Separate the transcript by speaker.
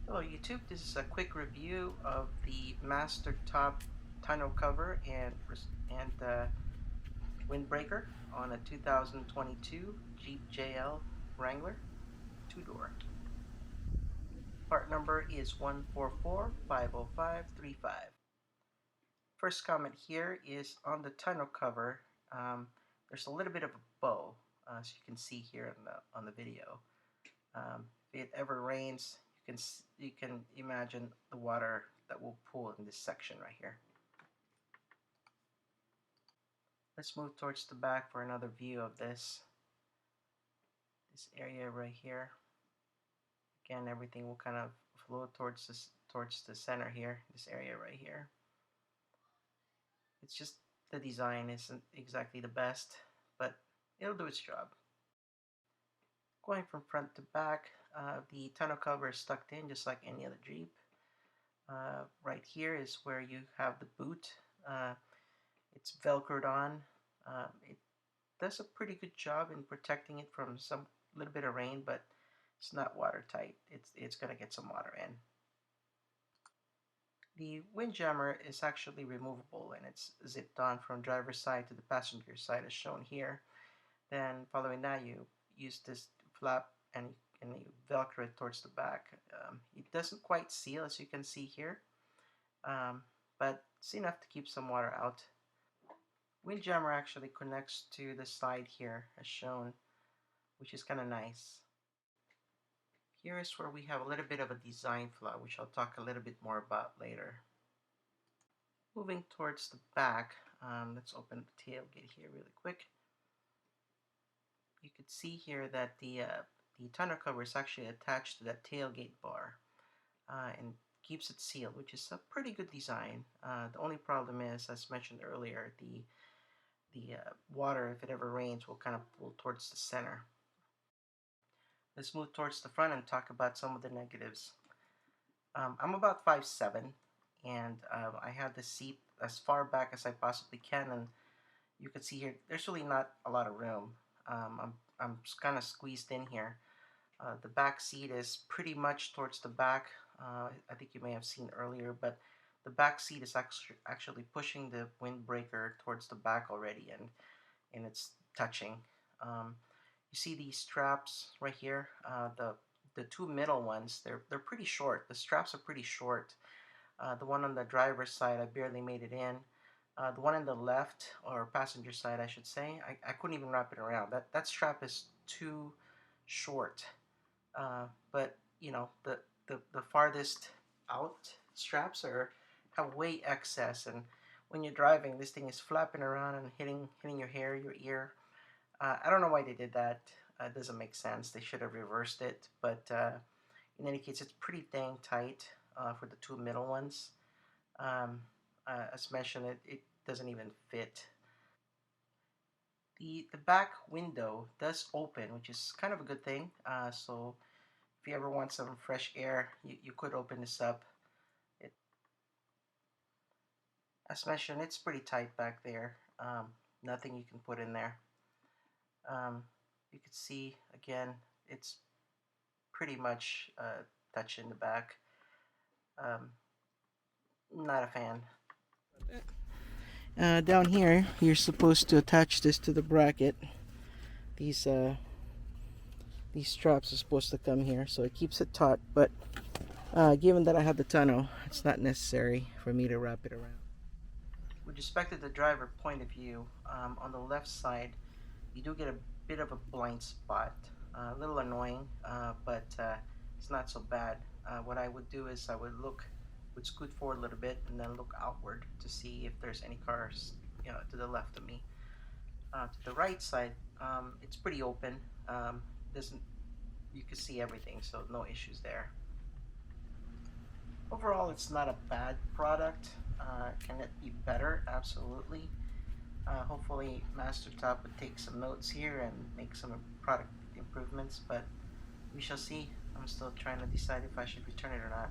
Speaker 1: Hello YouTube, this is a quick review of the Mastertop Tonneau cover and windbreaker on a 2022 Jeep JL Wrangler 2-door. Part number is 144-50535. First comment here is on the tonneau cover. There's a little bit of a bow, as you can see here on the video. If it ever rains, you can imagine the water that will pool in this section right here. Let's move towards the back for another view of this area right here. Again, everything will kind of flow towards the center here, this area right here. It's just the design isn't exactly the best, but it'll do its job. Going from front to back, the tonneau cover is tucked in just like any other Jeep. Right here is where you have the boot. It's velcroed on. It does a pretty good job in protecting it from some little bit of rain, but it's not watertight. It's gonna get some water in. The windjammer is actually removable, and it's zipped on from driver's side to the passenger side as shown here. Then following that, you use this flap and you velcro it towards the back. It doesn't quite seal, as you can see here, but it's enough to keep some water out. Windjammer actually connects to the side here as shown, which is kind of nice. Here is where we have a little bit of a design flaw, which I'll talk a little bit more about later. Moving towards the back, let's open the tailgate here really quick. You can see here that the tonneau cover is actually attached to that tailgate bar and keeps it sealed, which is a pretty good design. The only problem is, as mentioned earlier, the water, if it ever rains, will kind of pull towards the center. Let's move towards the front and talk about some of the negatives. I'm about 5'7", and I have the seat as far back as I possibly can, and you can see here there's really not a lot of room. I'm kind of squeezed in here. The back seat is pretty much towards the back. I think you may have seen earlier, but the back seat is actually pushing the windbreaker towards the back already, and it's touching. You see these straps right here. The two middle ones, they're pretty short. The straps are pretty short. The one on the driver's side, I barely made it in. The one on the left, or passenger side I should say, I couldn't even wrap it around. That strap is too short. But you know, the farthest out straps have way excess, and when you're driving, this thing is flapping around and hitting your hair, your ear. I don't know why they did that. It doesn't make sense. They should have reversed it. But in any case, it's pretty dang tight for the two middle ones. As mentioned, it doesn't even fit. The back window does open, which is kind of a good thing. So if you ever want some fresh air, you could open this up. As mentioned, it's pretty tight back there. Nothing you can put in there. You can see again, it's pretty much touch in the back. Not a fan. Down here, you're supposed to attach this to the bracket. These straps are supposed to come here, so it keeps it taut. But given that I have the tonneau, it's not necessary for me to wrap it around. With respect to the driver point of view, on the left side, you do get a bit of a blind spot. A little annoying, but it's not so bad. What I would do is I would scoot forward a little bit and then look outward to see if there's any cars, to the left of me. To the right side, it's pretty open. You can see everything, so no issues there. Overall, it's not a bad product. Can it be better? Absolutely. Hopefully Mastertop would take some notes here and make some product improvements, but we shall see. I'm still trying to decide if I should return it or not.